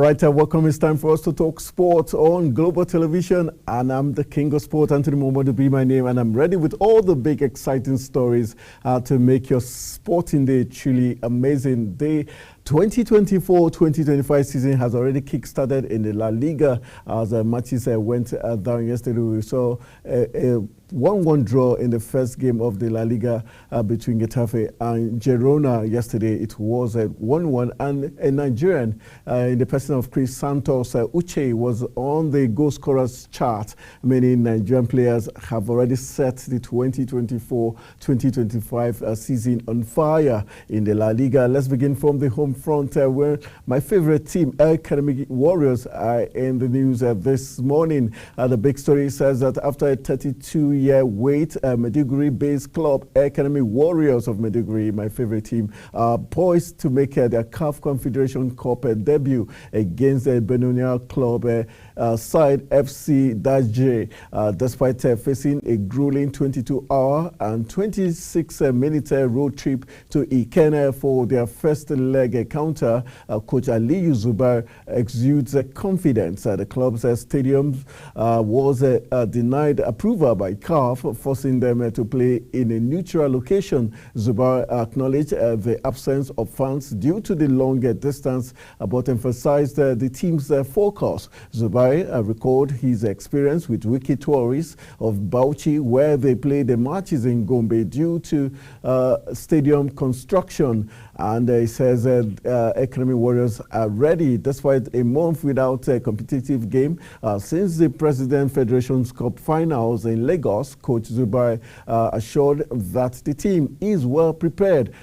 right, welcome. It's time for us to talk sports on Global Television, and I'm the King of Sport, Anthony Momodu be my name, and I'm ready with all the big, exciting stories to make your sporting day truly amazing. The 2024-2025 season has already kick-started in the La Liga as matches went down yesterday. We saw a 1-1 draw in the first game of the La Liga between Getafe and Girona yesterday. It was a 1-1, and a Nigerian in the person of Chris Santos Uche was on the goal scorers chart. Many Nigerian players have already set the 2024-2025 season on fire in the La Liga. Let's begin from the home front where my favorite team, Academy Warriors, are in the news this morning. The big story says that after a 32-year wait, Maiduguri-based club Academy Warriors of Maiduguri, my favorite team, are poised to make their CAF Confederation Cup debut against the Benoni club side FC Dajé, despite facing a grueling 22-hour and 26-minute road trip to Ikenne for their first leg encounter. Coach Aliyu Zubair exudes confidence. The club's stadium was denied approval by CAF, forcing them to play in a neutral location. Zubair acknowledged the absence of fans due to the long distance, but emphasized the team's focus. Zubair recalled his experience with Wiki Tourists of Bauchi, where they played the matches in Gombe due to stadium construction. And he says Academy Warriors are ready despite a month without a competitive game. Since the President Federation's Cup finals in Lagos, Coach Zubair assured that the team is well prepared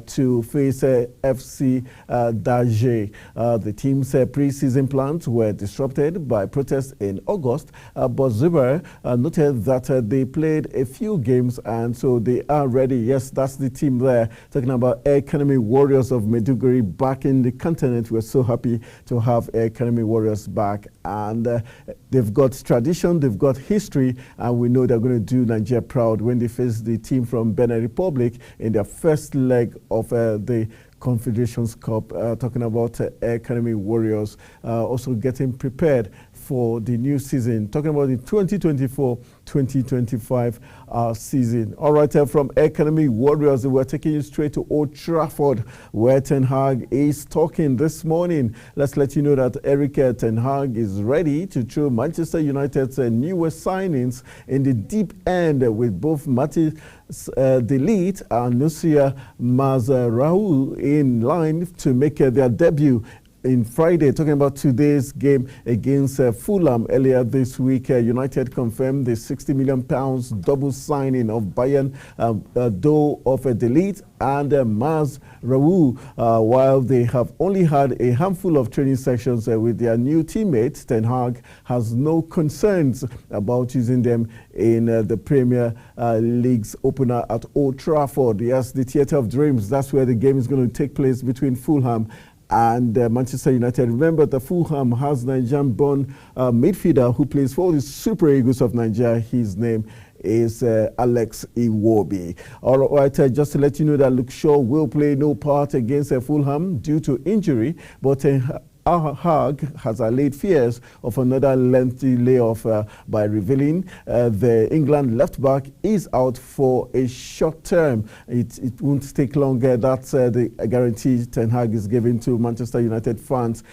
to face FC Dajé. The team's pre-season plans were disrupted by protests in August, but Zubair noted that they played a few games and so they are ready. Yes, that's the team there. Talking about Academy Warriors of Maiduguri back in the continent. We're so happy to have Academy Warriors back, and they've got tradition, they've got history, and we know they're going to do Nigeria proud when they face the team from Benin Republic in their first leg of the Confederations Cup. Talking about Academy Warriors also getting prepared for the new season. Talking about the 2024-2025 season. All right, from Academy Warriors, we're taking you straight to Old Trafford, where Ten Hag is talking this morning. Let's let you know that Eric Ten Hag is ready to throw Manchester United's newest signings in the deep end with both Matis De Ligt and Nusir Mazraoui in line to make their debut in Friday. Talking about today's game against Fulham earlier this week, United confirmed the £60 million double signing of Bayern Doe of De Ligt and Mazraoui. While they have only had a handful of training sessions with their new teammates, Ten Hag has no concerns about using them in the Premier League's opener at Old Trafford. Yes, the Theatre of Dreams, that's where the game is going to take place between Fulham and Manchester United. Remember that Fulham has Nigerian-born midfielder who plays for the Super Eagles of Nigeria. His name is Alex Iwobi. All right, just to let you know that Luke Shaw will play no part against Fulham due to injury, but Hag has allayed fears of another lengthy layoff by revealing the England left back is out for a short term. It won't take long. That's the guarantee Ten Hag is giving to Manchester United fans.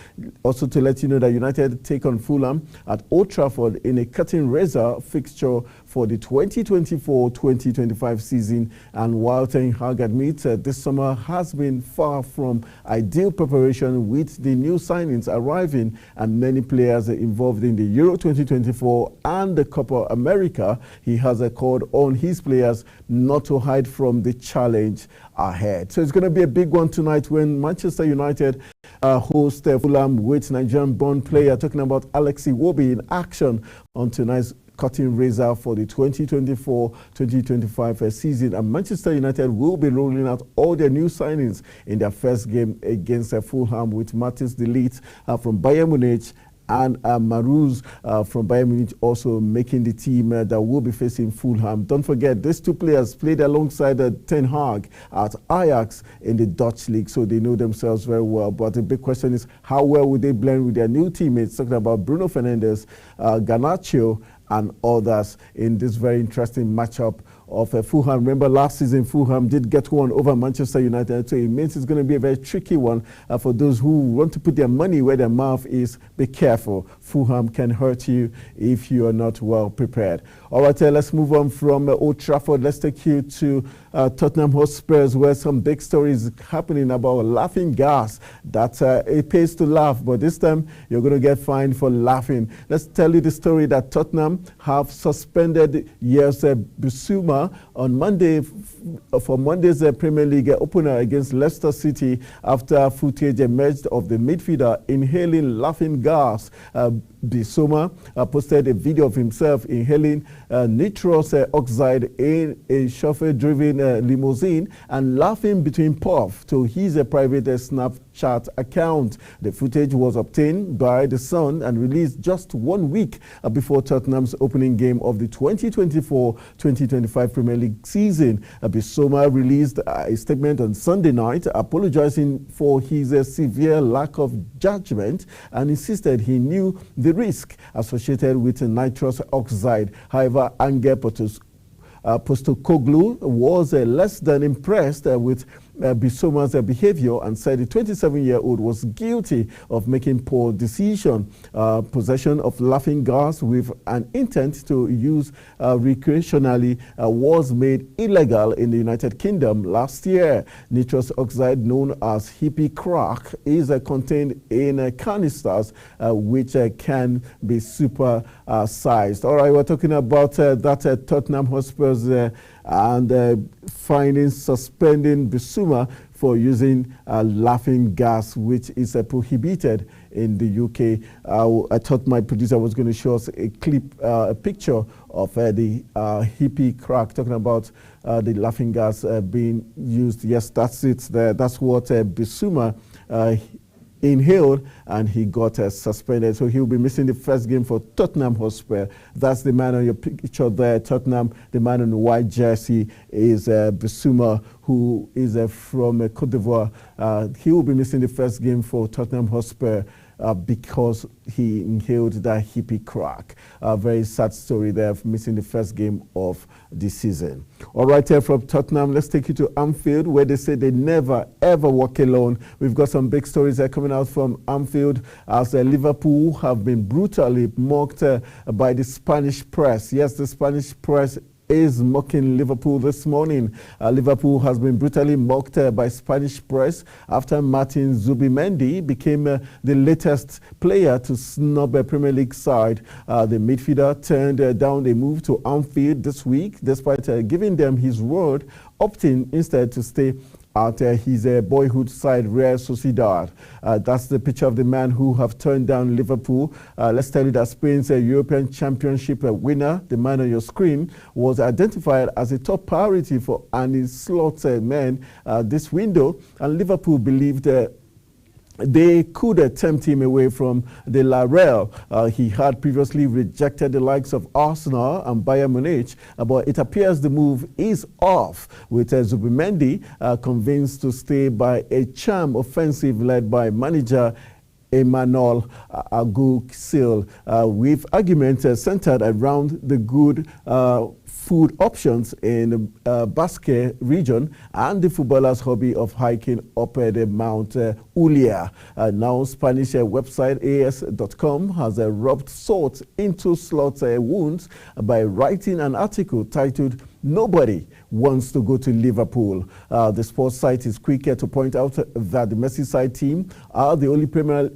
Also to let you know that United take on Fulham at Old Trafford in a curtain raiser fixture for the 2024-2025 season. And while Ten Hag admits this summer has been far from ideal preparation with the new signings arriving and many players involved in the Euro 2024 and the Copa America, he has called on his players not to hide from the challenge ahead. So it's going to be a big one tonight when Manchester United host Fulham with Nigerian-born player, talking about Alex Iwobi, in action on tonight's curtain raiser for the 2024-2025 season. And Manchester United will be rolling out all their new signings in their first game against Fulham with Matis De Ligt from Bayern Munich and Maruz from Bayern Munich also making the team that will be facing Fulham. Don't forget, these two players played alongside Ten Hag at Ajax in the Dutch league, so they know themselves very well. But the big question is, how well will they blend with their new teammates? Talking about Bruno Fernandes, Garnacho, and others in this very interesting matchup of Fulham. Remember, last season Fulham did get one over Manchester United, so it means it's going to be a very tricky one for those who want to put their money where their mouth is. Be careful. Fulham can hurt you if you are not well prepared. All right, let's move on from Old Trafford. Let's take you to Tottenham Hotspurs, where some big stories happening about laughing gas. That it pays to laugh, but this time you're going to get fined for laughing. Let's tell you the story that Tottenham have suspended Yves Bissouma on Monday for Monday's Premier League opener against Leicester City after footage emerged of the midfielder inhaling laughing gas. Bissouma posted a video of himself inhaling nitrous oxide in a chauffeur-driven limousine and laughing between puffs to his private Snapchat account. The footage was obtained by The Sun and released just 1 week before Tottenham's opening game of the 2024-2025 Premier League season. Bissouma released a statement on Sunday night apologizing for his severe lack of judgment and insisted he knew the risk associated with nitrous oxide. However, Ange Postecoglou was less than impressed with Bissouma's behavior and said the 27-year-old was guilty of making poor decision. Possession of laughing gas with an intent to use recreationally was made illegal in the United Kingdom last year. Nitrous oxide, known as hippie crack, is contained in canisters which can be super sized. All right, we're talking about that Tottenham Hotspurs and suspending Bissouma for using laughing gas, which is prohibited in the UK. I thought my producer was going to show us a clip, a picture of the hippie crack, talking about the laughing gas being used. Yes, that's it. That's what Bissouma inhaled, and he got suspended. So he'll be missing the first game for Tottenham Hotspur. That's the man on your picture there, Tottenham. The man in the white jersey is Bissouma, who is from Cote d'Ivoire. He will be missing the first game for Tottenham Hotspur because he inhaled that hippie crack. A very sad story there, of missing the first game of the season. All right, here from Tottenham, let's take you to Anfield, where they say they never, ever walk alone. We've got some big stories coming out from Anfield as Liverpool have been brutally mocked by the Spanish press. Yes, the Spanish press is mocking Liverpool this morning. Liverpool has been brutally mocked by Spanish press after Martin Zubimendi became the latest player to snub a Premier League side. The midfielder turned down a move to Anfield this week, despite giving them his word, opting instead to stay at his boyhood side, Real Sociedad. That's the picture of the man who have turned down Liverpool. Let's tell you that Spain's European Championship winner, the man on your screen, was identified as a top priority for Arne Slot's men this window, and Liverpool believed they could tempt him away from the La Real. He had previously rejected the likes of Arsenal and Bayern Munich, but it appears the move is off, with Zubimendi convinced to stay by a charm offensive led by manager Emmanuel Agogo, with arguments centered around the good food options in the Basque region and the footballer's hobby of hiking up the Mount Ulia. Now, Spanish website AS.com has rubbed salt into Slot's wounds by writing an article titled "Nobody Wants to Go to Liverpool." The sports site is quick to point out that the Merseyside team are the only Premier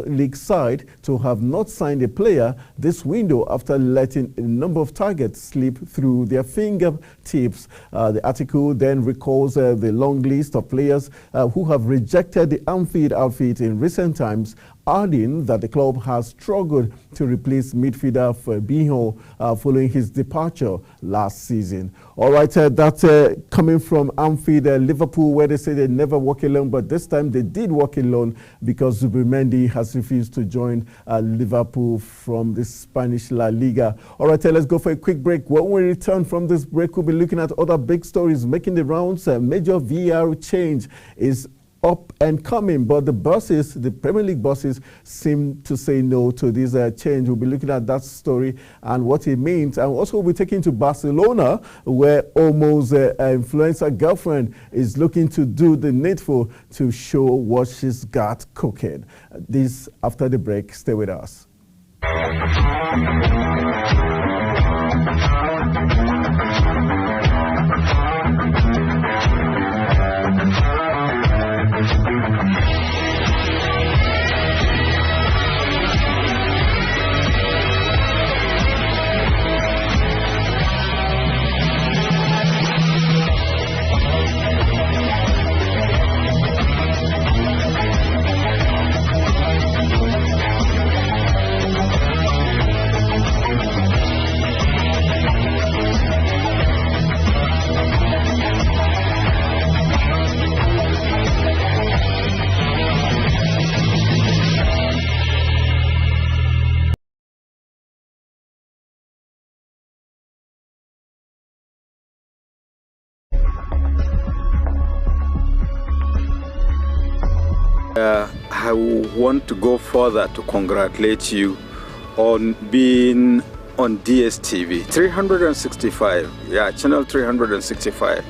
League side to have not signed a player this window after letting a number of targets slip through their fingertips. The article then recalls the long list of players who have rejected the Anfield outfit in recent times adding that the club has struggled to replace midfielder Fabinho following his departure last season. All right, that's coming from Anfield, Liverpool, where they say they never walk alone, but this time they did walk alone because Zubimendi has refused to join Liverpool from the Spanish La Liga. All right, let's go for a quick break. When we return from this break, we'll be looking at other big stories making the rounds. Major VAR change is up and coming, but the Premier League bosses seem to say no to this change. We'll be looking at that story and what it means. And also we'll be taking to Barcelona, where Olmo's influencer girlfriend is looking to do the needful to show what she's got cooking. This after the break. Stay with us. I want to go further to congratulate you on being on DSTV 365. Yeah, channel 365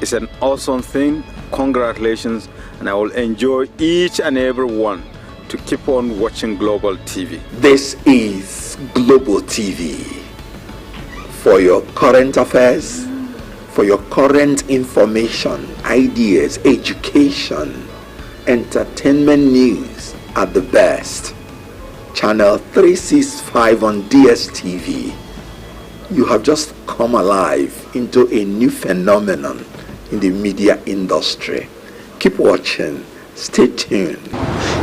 is an awesome thing. Congratulations, and I will enjoy each and every one to keep on watching Global TV. This is Global TV for your current affairs, for your current information, ideas, education, entertainment news at the best. Channel 365 on DSTV. You have just come alive into a new phenomenon in the media industry. Keep watching. Stay tuned.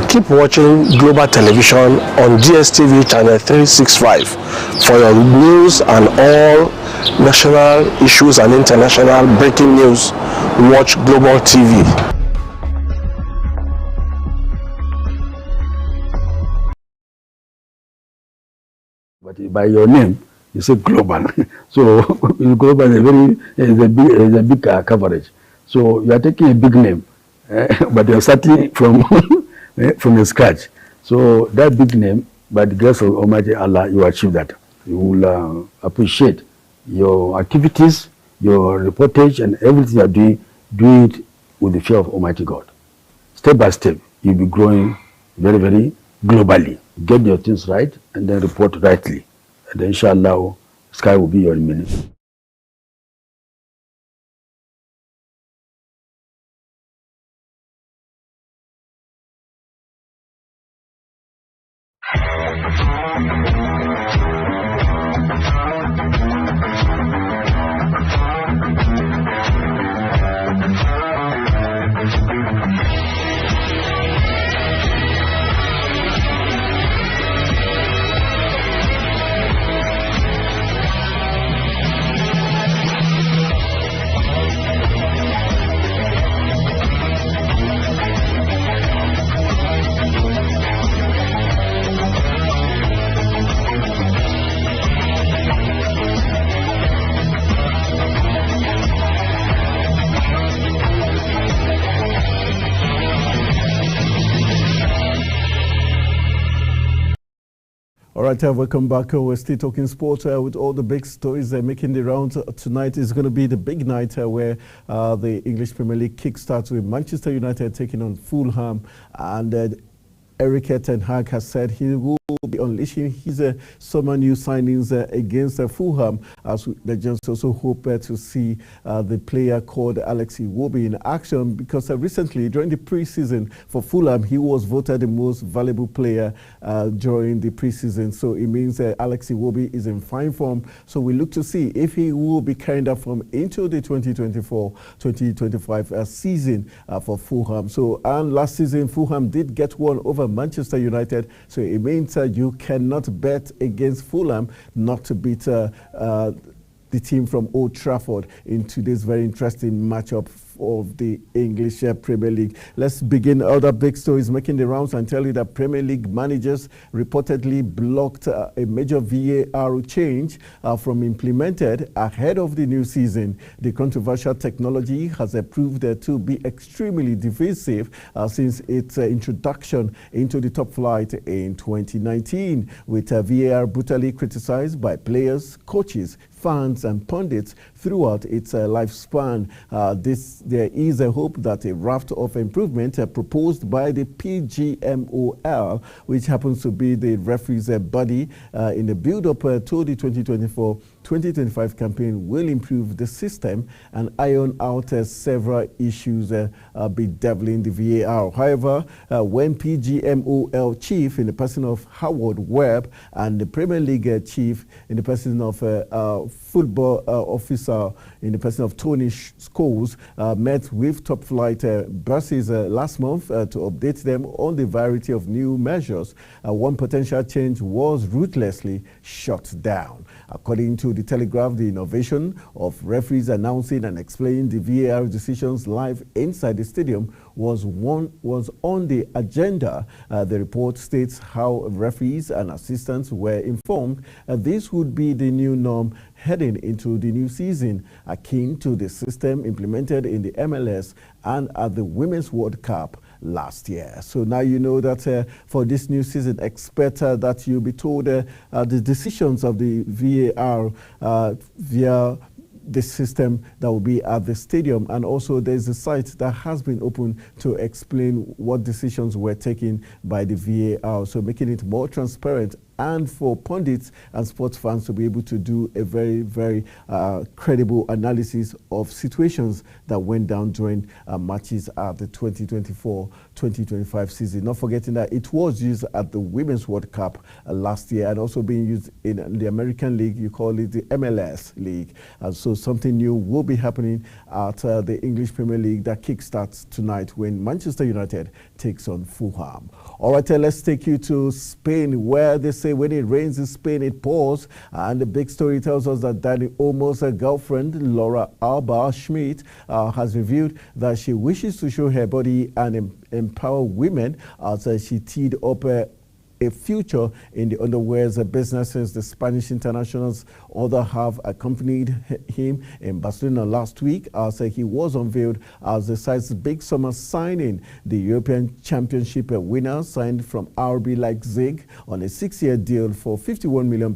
Keep watching Global Television on DSTV channel 365 for your news and all national issues and international breaking news. Watch Global TV. But by your name, you say global. So global is a big coverage. So you are taking a big name, but you are starting from from the scratch. So that big name, by the grace of Almighty Allah, you achieve that. You will appreciate your activities, your reportage, and everything you are doing. Do it with the fear of Almighty God. Step by step, you'll be growing very, very globally. Get your things right and then report rightly. And then inshallah, sky will be your limit. All right, welcome back. We're still talking sport with all the big stories making the rounds. Tonight is going to be the big night where the English Premier League kickstarts with Manchester United taking on Fulham, and Erik ten Hag has said he will be unleashing his summer new signings against Fulham, as they just also hope to see the player called Alex Iwobi in action, because recently during the preseason for Fulham, he was voted the most valuable player during the preseason. So it means Alex Iwobi is in fine form. So we look to see if he will be carrying that from into the 2024-2025 season for Fulham. So, and last season Fulham did get one over Manchester United. So it means you cannot bet against Fulham not to beat the team from Old Trafford in today's very interesting matchup of the English Premier League. Let's begin other big stories making the rounds and tell you that Premier League managers reportedly blocked a major VAR change from implemented ahead of the new season. The controversial technology has proved to be extremely divisive since its introduction into the top flight in 2019, with VAR brutally criticized by players, coaches, fans and pundits throughout its lifespan. There is a hope that a raft of improvement proposed by the PGMOL, which happens to be the referees' body in the build-up to the 2024-2025 campaign, will improve the system and iron out several issues bedeviling the VAR. However, when PGMOL chief in the person of Howard Webb and the Premier League chief in the person of football officer in the person of Tony Scholes met with top flight bosses last month to update them on the variety of new measures, one potential change was ruthlessly shut down. According to the Telegraph, the innovation of referees announcing and explaining the VAR decisions live inside the stadium was on the agenda. The report states how referees and assistants were informed this would be the new norm heading into the new season, akin to the system implemented in the MLS and at the Women's World Cup last year. So now you know that for this new season, expect that you'll be told the decisions of the VAR via the system that will be at the stadium. And also there's a site that has been open to explain what decisions were taken by the VAR, so making it more transparent and for pundits and sports fans to be able to do a very, very credible analysis of situations that went down during matches at the 2024-2025 season. Not forgetting that it was used at the Women's World Cup last year and also being used in the American League. You call it the MLS League. So something new will be happening at the English Premier League that kickstarts tonight when Manchester United takes on Fulham. All right, let's take you to Spain, where they say when it rains in Spain, it pours. And the big story tells us that Dani Olmo's girlfriend, Laura Alba Schmidt, has revealed that she wishes to show her body and empower women as she teed up a future in the underwear's businesses. The Spanish international's other half accompanied him in Barcelona last week as he was unveiled as the side's big summer signing. The European Championship winner signed from RB Leipzig on a 6-year deal for £51 million.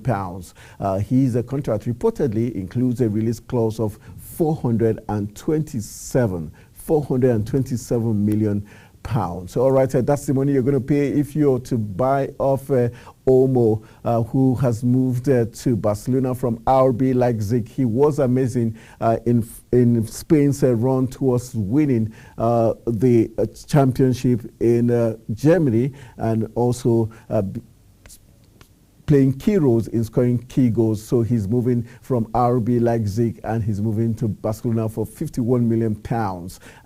His contract reportedly includes a release clause of 427 million pounds. All right, that's the money you're going to pay if you're to buy off Olmo, who has moved to Barcelona from RB Leipzig. He was amazing in Spain's run towards winning the championship in Germany, and also playing key roles in scoring key goals. So he's moving from RB Leipzig and he's moving to Barcelona for £51 million.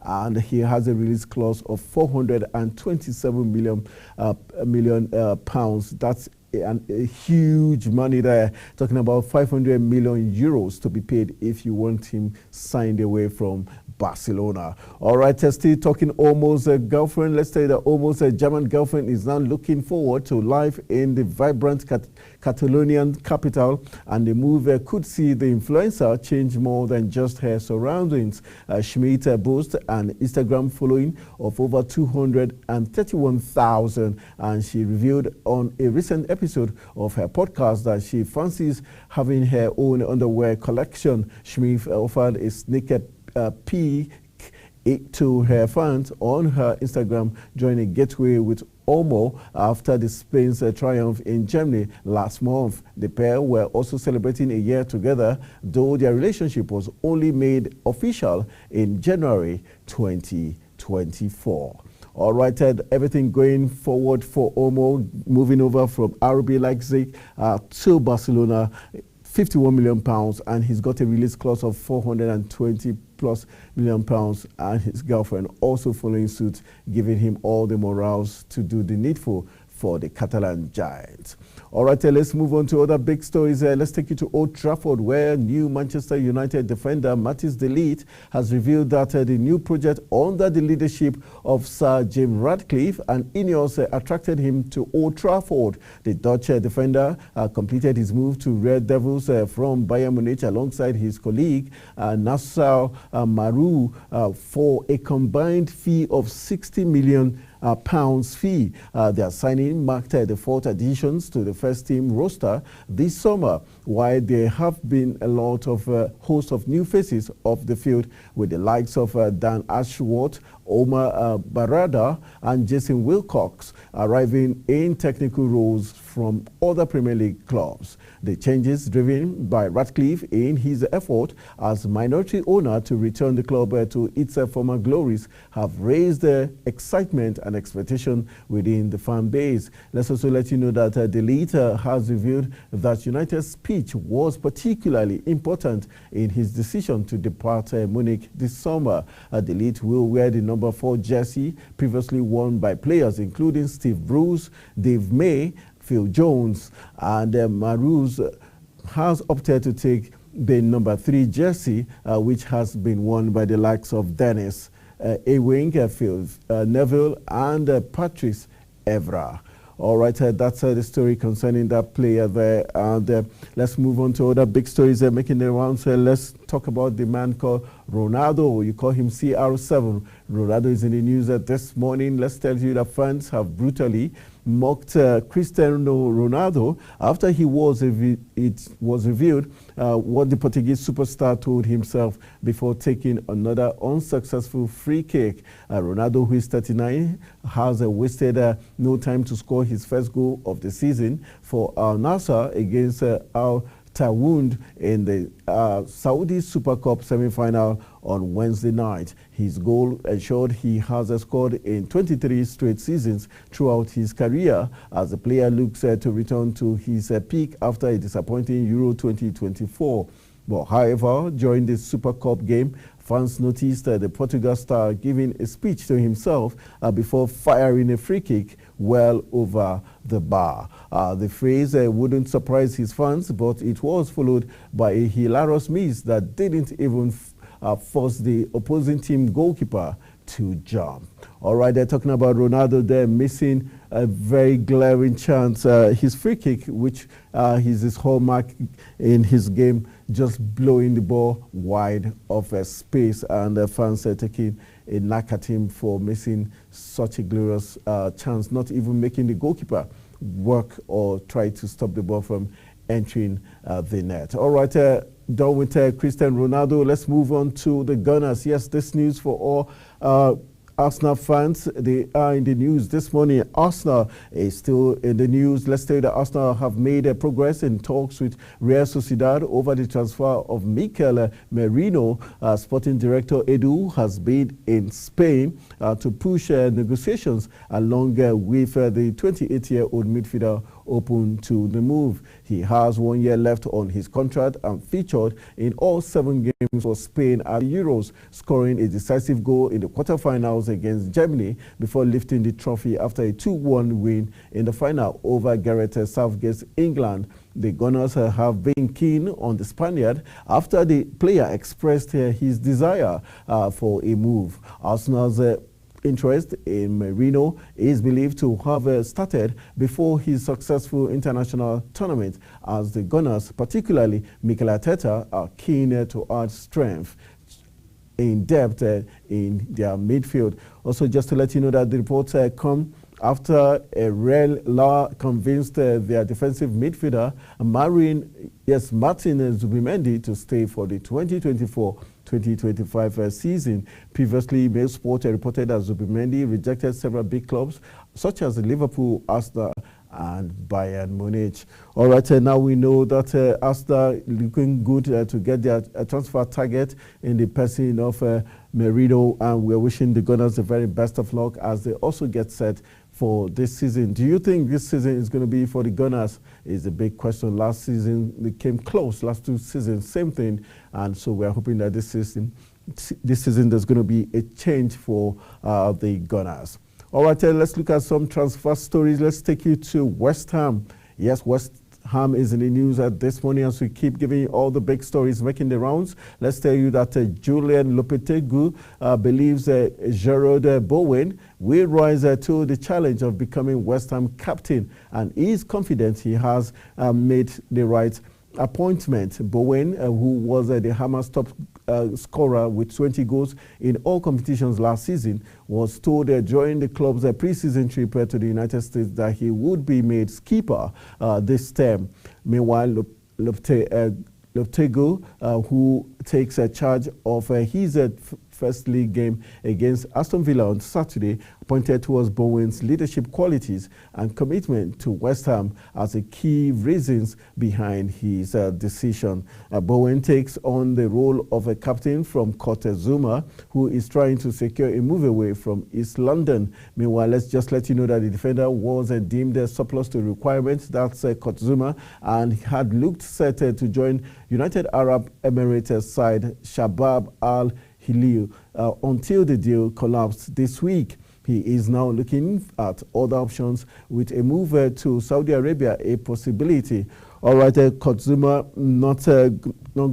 And he has a release clause of 427 million pounds. That's a huge money there. Talking about 500 million euros to be paid if you want him signed away from Barcelona. All right, still talking Olmo's girlfriend. Let's tell you that Olmo's German girlfriend is now looking forward to life in the vibrant Catalonian capital, and the move could see the influencer change more than just her surroundings. Schmidt boasts an Instagram following of over 231,000, and she revealed on a recent episode of her podcast that she fancies having her own underwear collection. Schmidt offered a sneaker peek to her fans on her Instagram during a getaway with Olmo after the Spain's triumph in Germany last month. The pair were also celebrating a year together, though their relationship was only made official in January 2024. All right, Ted, everything going forward for Olmo, moving over from RB Leipzig to Barcelona. 51 million pounds, and he's got a release clause of 420 plus million pounds, and his girlfriend also following suit, giving him all the morals to do the needful for the Catalan Giants. All right, let's move on to other big stories. Let's take you to Old Trafford, where new Manchester United defender Mathys de Ligt has revealed that the new project under the leadership of Sir Jim Ratcliffe and Ineos attracted him to Old Trafford. The Dutch defender completed his move to Red Devils from Bayern Munich alongside his colleague Nassau Maru for a combined fee of 60 million pounds fee. Their signing marked the fourth additions to the first team roster this summer, while there have been a lot of host of new faces off the field, with the likes of Dan Ashworth, Omar Barada and Jason Wilcox arriving in technical roles from other Premier League clubs. The changes driven by Ratcliffe in his effort as minority owner to return the club to its former glories have raised excitement and expectation within the fan base. Let's also let you know that De Ligt has revealed that United's speech was particularly important in his decision to depart Munich this summer. De Ligt will wear the number 4 jersey previously worn by players including Steve Bruce, Dave May, Phil Jones, and Marouz has opted to take the number 3 jersey, which has been worn by the likes of Dennis Ewing, Phil Neville, and Patrice Evra. All right, that's the story concerning that player there. And let's move on to other big stories making the rounds. Let's talk about the man called Ronaldo. You call him CR7. Ronaldo is in the news this morning. Let's tell you that fans have brutally mocked Cristiano Ronaldo after it was revealed what the Portuguese superstar told himself before taking another unsuccessful free kick. Ronaldo, who is 39, has wasted no time to score his first goal of the season for Al Nassr against Al Tawound in the Saudi Super Cup semi-final on Wednesday night. His goal ensured he has scored in 23 straight seasons throughout his career as the player looks to return to his peak after a disappointing Euro 2024. But however, during the Super Cup game, fans noticed the Portugal star giving a speech to himself before firing a free kick well over the bar. The phrase wouldn't surprise his fans, but it was followed by a hilarious miss that didn't even force the opposing team goalkeeper to jump. All right, they're talking about Ronaldo there missing a very glaring chance. His free kick, which is his hallmark in his game, just blowing the ball wide of space, and fans are taking a knack at him for missing such a glorious chance, not even making the goalkeeper work or try to stop the ball from entering the net. All right, done with Cristiano Ronaldo. Let's move on to the Gunners. Yes, this news for all Arsenal fans. They are in the news this morning. Arsenal is still in the news. Let's tell you that Arsenal have made progress in talks with Real Sociedad over the transfer of Mikel Merino. Sporting director Edu has been in Spain to push negotiations along with the 28-year-old midfielder open to the move. He has 1 year left on his contract and featured in all 7 games for Spain at the Euros, scoring a decisive goal in the quarterfinals against Germany before lifting the trophy after a 2-1 win in the final over Gareth Southgate's England. The Gunners have been keen on the Spaniard after the player expressed his desire for a move. Arsenal's interest in Merino is believed to have started before his successful international tournament, as the Gunners, particularly Mikel Arteta, are keen to add strength in depth in their midfield. Also, just to let you know that the reports come after Real La convinced their defensive midfielder Martin Zubimendi to stay for the 2024-2025 season. Previously, Mail Sport reported that Zubimendi rejected several big clubs such as Liverpool, Arsenal, and Bayern Munich. All right, now we know that Arsenal looking good to get their transfer target in the person of Merino, and we're wishing the Gunners the very best of luck as they also get set for this season. Do you think this season is going to be for the Gunners? Is a big question. Last season they came close. Last 2 seasons, same thing. And so we're hoping that this season there's going to be a change for the Gunners. All right, let's look at some transfer stories. Let's take you to West Ham. Yes, West Ham is in the news this morning as we keep giving you all the big stories making the rounds. Let's tell you that Julian Lopetegui believes Jarrod Bowen will rise to the challenge of becoming West Ham captain, and he is confident he has made the right appointment. Bowen, who was the Hammers' top scorer with 20 goals in all competitions last season, was told during the club's pre-season trip to the United States that he would be made skipper this term. Meanwhile, Lopetegui, who takes charge of his first league game against Aston Villa on Saturday, pointed towards Bowen's leadership qualities and commitment to West Ham as the key reasons behind his decision. Bowen takes on the role of a captain from Kurt Zouma, who is trying to secure a move away from East London. Meanwhile, let's just let you know that the defender was deemed surplus to requirements. That's Kurt Zouma, and had looked set to join United Arab Emirates side Shabab Al Hilal until the deal collapsed this week. He is now looking at other options, with a move to Saudi Arabia a possibility. All right, Kurt Zouma not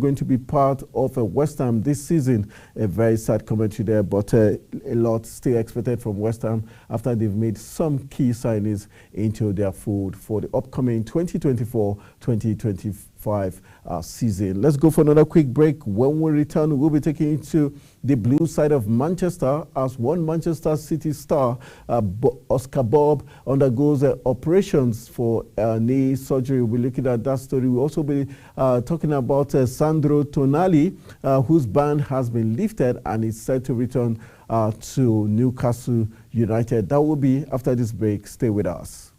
going to be part of West Ham this season. A very sad commentary there, but a lot still expected from West Ham after they've made some key signings into their fold for the upcoming 2024-2025 season. Let's go for another quick break. When we return, we'll be taking you to the blue side of Manchester as one Manchester City star, Oscar Bob, undergoes operations for knee surgery. We'll be looking at that story. We'll also be talking about Sandro Tonali, whose ban has been lifted and is set to return to Newcastle United. That will be after this break. Stay with us.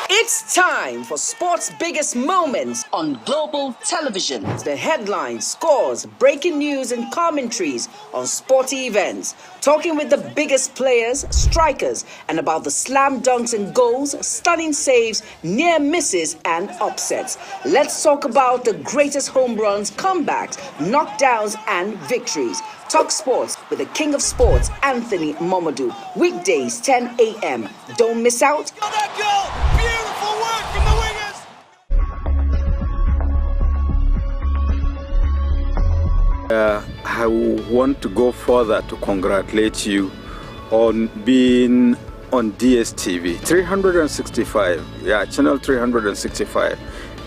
It's time for sports' biggest moments on global television. The headlines, scores, breaking news, and commentaries on sporty events. Talking with the biggest players, strikers, and about the slam dunks and goals, stunning saves, near misses, and upsets. Let's talk about the greatest home runs, comebacks, knockdowns, and victories. Talk Sports with the King of Sports, Anthony Momadou. Weekdays, 10 a.m. Don't miss out. Oh, that goal! Beautiful work from the wingers. I want to go further to congratulate you on being on DSTV 365. Yeah, channel 365.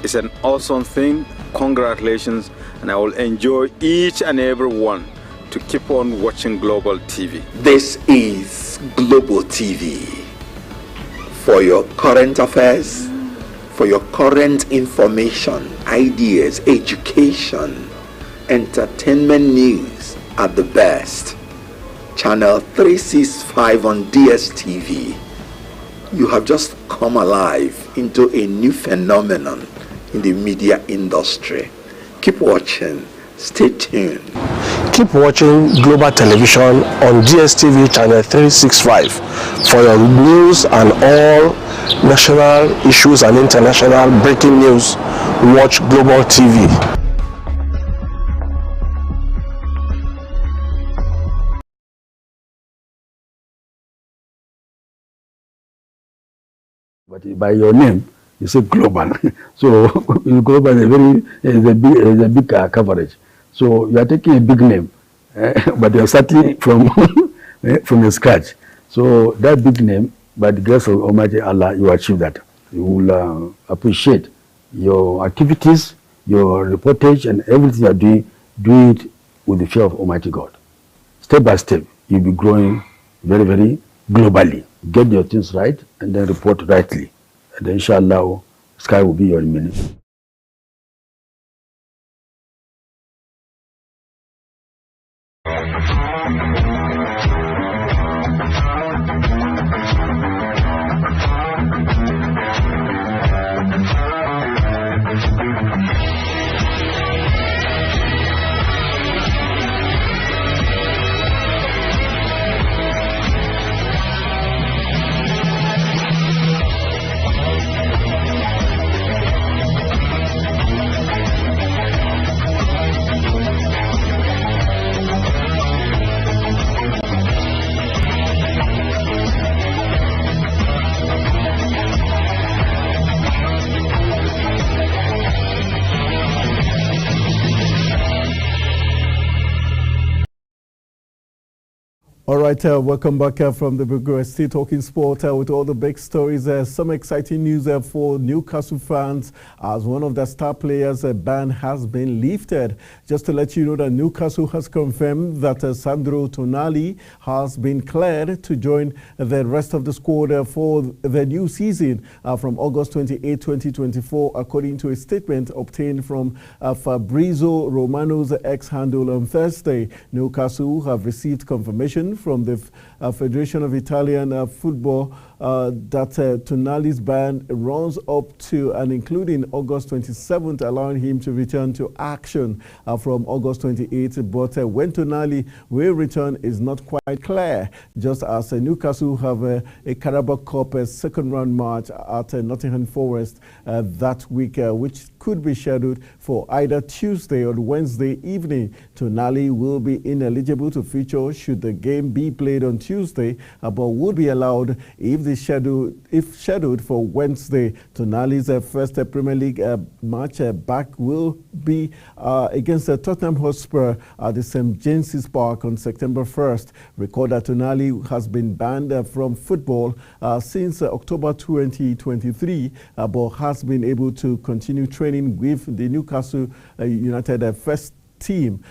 It's an awesome thing. Congratulations, and I will enjoy each and every one to keep on watching Global TV. This is Global TV. For your current affairs, for your current information, ideas, education, entertainment news at the best. Channel 365 on DSTV. You have just come alive into a new phenomenon in the media industry. Keep watching. Stay tuned. Keep watching Global Television on DSTV channel 365 for your news and all national issues and international breaking news. Watch Global TV. But by your name, you say global. So global is a big coverage. So you are taking a big name, but you are starting from from the scratch. So that big name, by the grace of Almighty Allah, you achieve that. You will appreciate your activities, your reportage, and everything you are doing. Do it with the fear of Almighty God. Step by step, you'll be growing very, very globally. Get your things right and then report rightly. And then inshallah, sky will be your limit. All right, welcome back from the Bureau. Still talking sport with all the big stories. Some exciting news for Newcastle fans as one of the star players' ban has been lifted. Just to let you know that Newcastle has confirmed that Sandro Tonali has been cleared to join the rest of the squad for the new season from August 28, 2024, according to a statement obtained from Fabrizio Romano's X-handle on Thursday. Newcastle have received confirmation from the Federation of Italian Football that Tonali's ban runs up to and including August 27th, allowing him to return to action from August 28th. But when Tonali will return is not quite clear, just as Newcastle have a Carabao Cup second round match at Nottingham Forest that week, which could be scheduled for either Tuesday or Wednesday evening. Tonali will be ineligible to feature should the game be played on Tuesday, but would be allowed if scheduled for Wednesday. Tonali's first Premier League match back will be against Tottenham Hotspur at the St. James's Park on September 1st. Record that Tonali has been banned from football since October 2023, but has been able to continue training with the Newcastle United first team.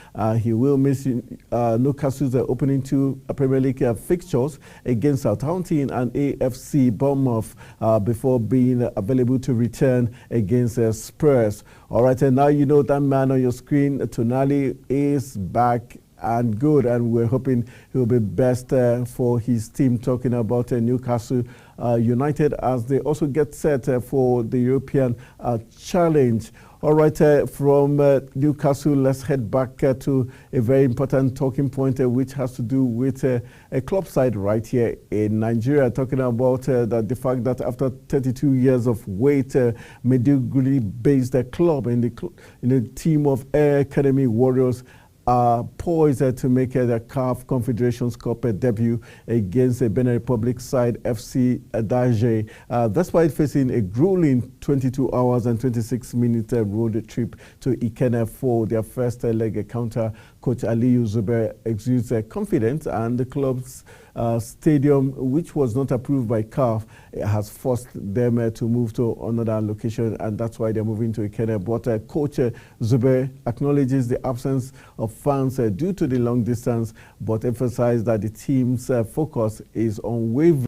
He will miss Newcastle's opening two Premier League fixtures against Southampton and AFC Bournemouth before being available to return against Spurs. All right, and now you know that man on your screen, Tonali, is back and good, and we're hoping he'll be best for his team. Talking about Newcastle United as they also get set for the European Challenge. All right, from Newcastle, let's head back to a very important talking point, which has to do with a club side right here in Nigeria. Talking about the fact that after 32 years of wait, Maiduguri-based club in the team of Air Academy Warriors are poised to make the CAF Confederations Cup debut against the Benin Republic side FC Daje. Despite facing a grueling 22 hours and 26-minute road trip to Ikenne for their first leg encounter, Coach Aliyu Zubair exudes confidence, and the club's stadium, which was not approved by CAF, has forced them to move to another location, and that's why they're moving to Ikenne. But Coach Zubair acknowledges the absence of fans due to the long distance, but emphasized that the team's focus is unwavering.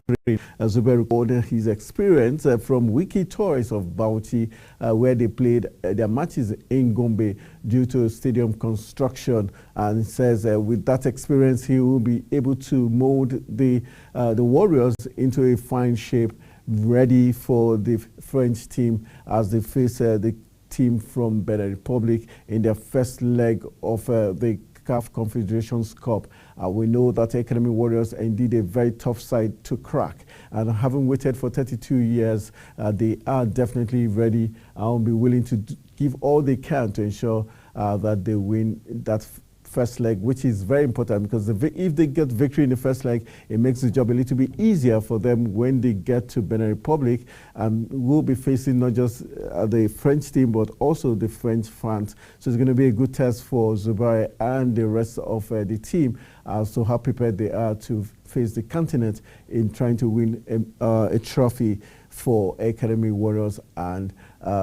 Zubair recorded his experience from Wiki Toys of Bauchi, where they played their matches in Gombe due to stadium construction, and says with that experience he will be able to mold the Warriors into a fine shape, ready for the French team as they face the team from Benin Republic in their first leg of the CAF Confederations Cup. We know that Academy Warriors are indeed a very tough side to crack, and having waited for 32 years, they are definitely ready and will be willing to give all they can to ensure that they win that first leg, which is very important because if they get victory in the first leg, it makes the job a little bit easier for them when they get to Benin Republic, and we'll be facing not just the French team but also the French fans. So it's going to be a good test for Zubair and the rest of the team as to how prepared they are to face the continent in trying to win a trophy for Academy Warriors and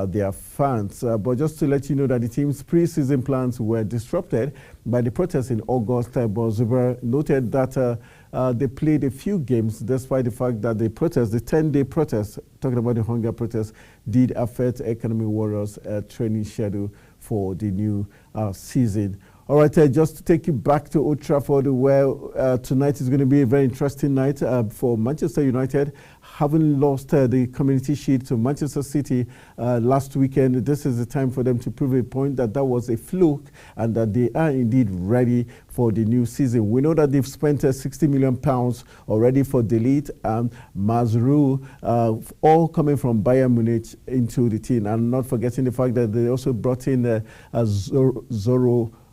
their fans. But just to let you know that the team's pre-season plans were disrupted by the protests in August. But Zubair noted that they played a few games despite the fact that the protest, the 10-day protest, talking about the hunger protest, did affect Academy Warriors' training schedule for the new season. All right, just to take you back to Old Trafford, where tonight is going to be a very interesting night for Manchester United. Having lost the Community Shield to Manchester City last weekend, this is the time for them to prove a point that that was a fluke and that they are indeed ready for the new season. We know that they've spent £60 million already for De Ligt and Mazraoui, all coming from Bayern Munich into the team. And not forgetting the fact that they also brought in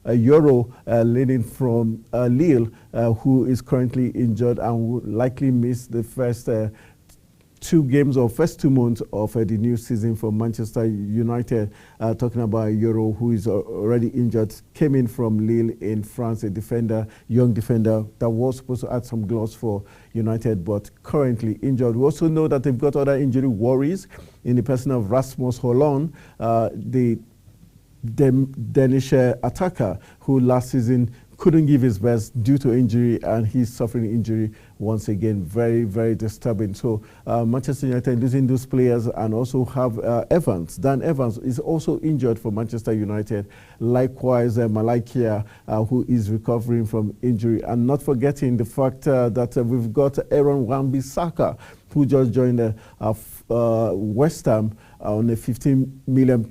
Euro leading from Lille, who is currently injured and will likely miss the first 2 games or first 2 months of the new season for Manchester United. Talking about Euro, who is already injured, came in from Lille in France, a defender, young defender that was supposed to add some gloves for United, but currently injured. We also know that they've got other injury worries in the person of Rasmus Højlund, the Danish attacker who last season couldn't give his best due to injury, and he's suffering injury once again. Very, very disturbing. So Manchester United losing those players, and also have Evans. Dan Evans is also injured for Manchester United. Likewise, Malakia, who is recovering from injury. And not forgetting the fact that we've got Aaron Wan-Bissaka, who just joined West Ham on a £15 million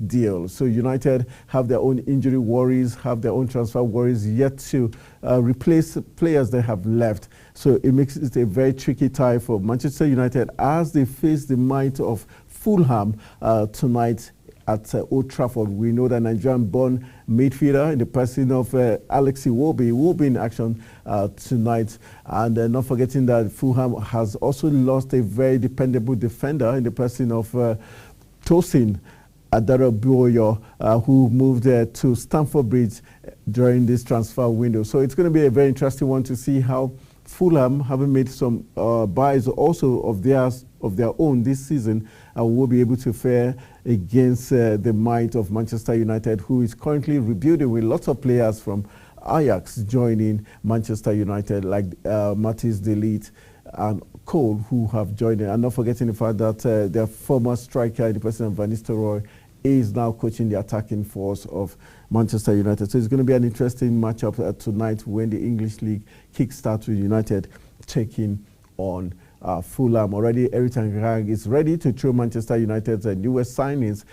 deal. So United have their own injury worries, have their own transfer worries, yet to replace players they have left. So it makes it a very tricky tie for Manchester United as they face the might of Fulham tonight at Old Trafford. We know that Nigerian-born midfielder in the person of Alex Iwobi will be in action tonight. And not forgetting that Fulham has also lost a very dependable defender in the person of Tosin Adarabioyo, who moved to Stamford Bridge during this transfer window. So it's going to be a very interesting one to see how Fulham, having made some buys also of their own this season, will be able to fare against the might of Manchester United, who is currently rebuilding with lots of players from Ajax joining Manchester United, like Matthijs de Ligt and Cole, who have joined it. And not forgetting the fact that their former striker, the person of Van Nistelrooy, is now coaching the attacking force of Manchester United. So it's going to be an interesting matchup tonight when the English League kickstarts with United taking on Fulham. Already, Erik ten Hag is ready to throw Manchester United's newest signings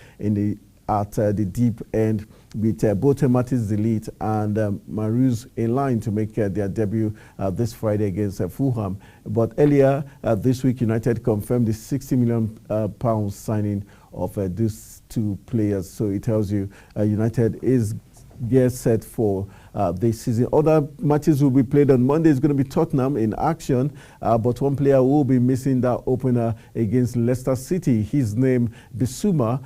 at the deep end, with both Matthijs de Ligt and Marius in line to make their debut this Friday against Fulham. But earlier this week, United confirmed the £60 million signing of these 2 players. So it tells you United is gear set for this season. Other matches will be played on Monday. It's going to be Tottenham in action, but one player will be missing that opener against Leicester City. His name, Bissouma,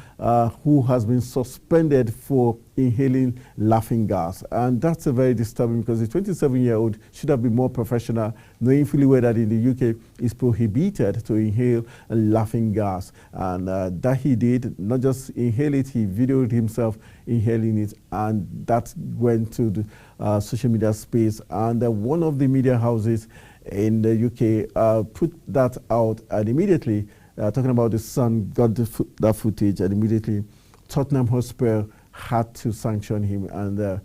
who has been suspended for inhaling laughing gas. And that's a very disturbing, because the 27-year-old should have been more professional, knowing fully well that in the UK it's prohibited to inhale laughing gas. And that he did, not just inhale it, he videoed himself inhaling it, and that went to the social media space. And one of the media houses in the UK put that out, and immediately, talking about the Sun, got that footage, and immediately Tottenham Hotspur had to sanction him, and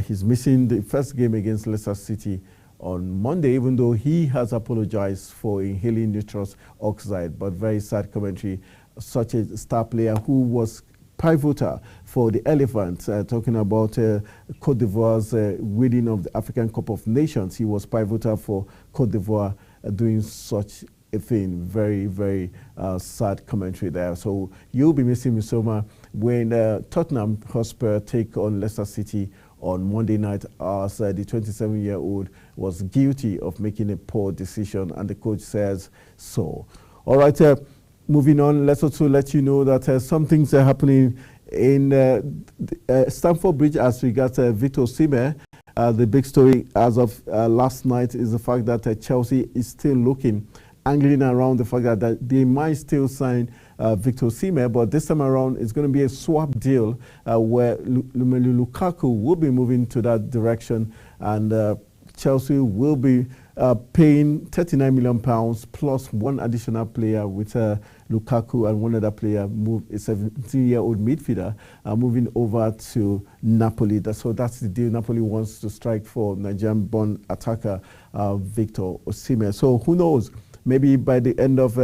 he's missing the first game against Leicester City on Monday, even though he has apologized for inhaling nitrous oxide. But very sad commentary. Such a star player who was pivotal for the Elephants, talking about Cote d'Ivoire's winning of the African Cup of Nations. He was pivotal for Cote d'Ivoire doing such a thing. Very, very sad commentary there. So you'll be missing Bissouma when Tottenham Hotspur take on Leicester City on Monday night as the 27-year-old was guilty of making a poor decision, and the coach says so. All right, moving on, let's also let you know that some things are happening in Stamford Bridge as regards Victor Osimhen. The big story as of last night is the fact that Chelsea is still looking, angling around the fact that they might still sign Victor Osimhen, but this time around it's going to be a swap deal where Romelu Lukaku will be moving to that direction, and Chelsea will be paying £39 million plus one additional player with Lukaku and one other player, a 17-year-old midfielder, moving over to Napoli. So that's the deal. Napoli wants to strike for Nigerian-born attacker Victor Osimhen. So who knows? Maybe by the end of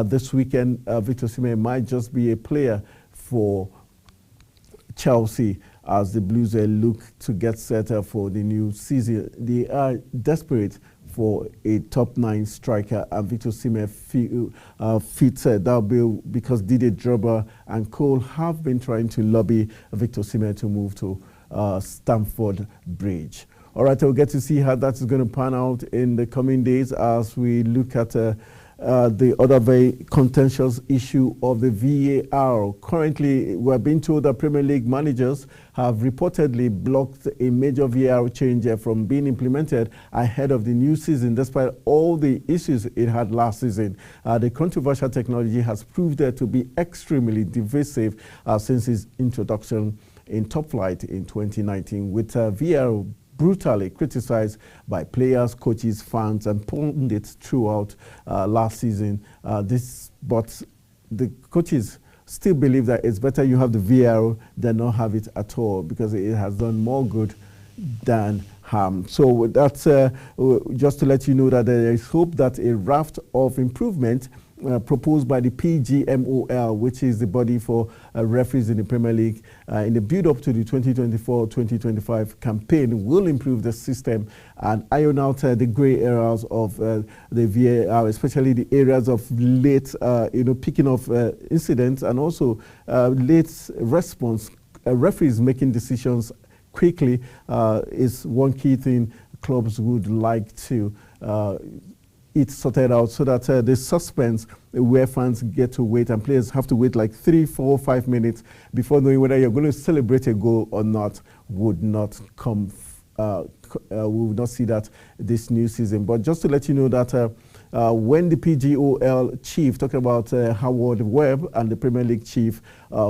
this weekend, Victor Osimhen might just be a player for Chelsea as the Blues look to get set for the new season. They are desperate for a top-9 striker, and Victor Osimhen fits that bill because Didier Drogba and Cole have been trying to lobby Victor Osimhen to move to Stamford Bridge. All right, we'll get to see how that is going to pan out in the coming days as we look at the other very contentious issue of the VAR. Currently, we're being told that Premier League managers have reportedly blocked a major VAR change from being implemented ahead of the new season, despite all the issues it had last season. The controversial technology has proved to be extremely divisive since its introduction in top flight in 2019, with VAR brutally criticized by players, coaches, fans, and pundits throughout last season. But the coaches still believe that it's better you have the VAR than not have it at all, because it has done more good than harm. So that's just to let you know that there is hope that a raft of improvement proposed by the PGMOL, which is the body for referees in the Premier League, in the build-up to the 2024-2025 campaign, will improve the system and iron out the grey areas of the VAR, especially the areas of late, picking of incidents, and also late response. Referees making decisions quickly is one key thing clubs would like to it sorted out, so that the suspense where fans get to wait and players have to wait like 3, 4, 5 minutes before knowing whether you're going to celebrate a goal or not would not come. We will not see that this new season. But just to let you know that when the PGOL chief, talking about Howard Webb, and the Premier League chief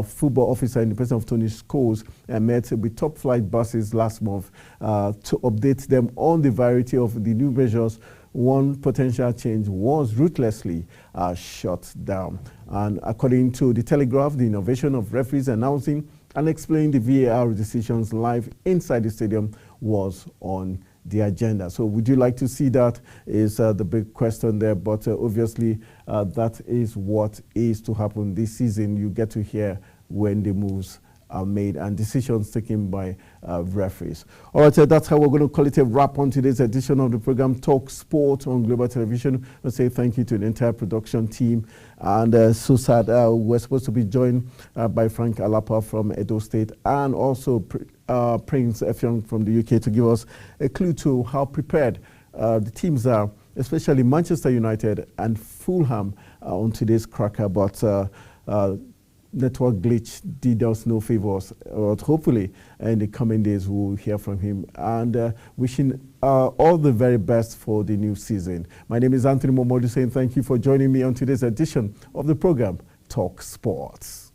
football officer in the person of Tony Scholes, met with top flight buses last month to update them on the variety of the new measures, one potential change was ruthlessly shut down. And according to the Telegraph, the innovation of referees announcing and explaining the VAR decisions live inside the stadium was on the agenda. So would you like to see that is the big question there, but obviously that is what is to happen this season. You get to hear when the moves are made and decisions taken by referees. All right, that's how we're going to call it a wrap on today's edition of the program Talk Sport on Global Television. I'll say thank you to the entire production team, and so sad we're supposed to be joined by Frank Alapa from Edo State, and also Prince Effiong from the UK, to give us a clue to how prepared the teams are, especially Manchester United and Fulham on today's cracker. But network glitch did us no favors, but hopefully in the coming days we'll hear from him, and wishing all the very best for the new season. My name is Anthony Momodu, saying thank you for joining me on today's edition of the program Talk Sports.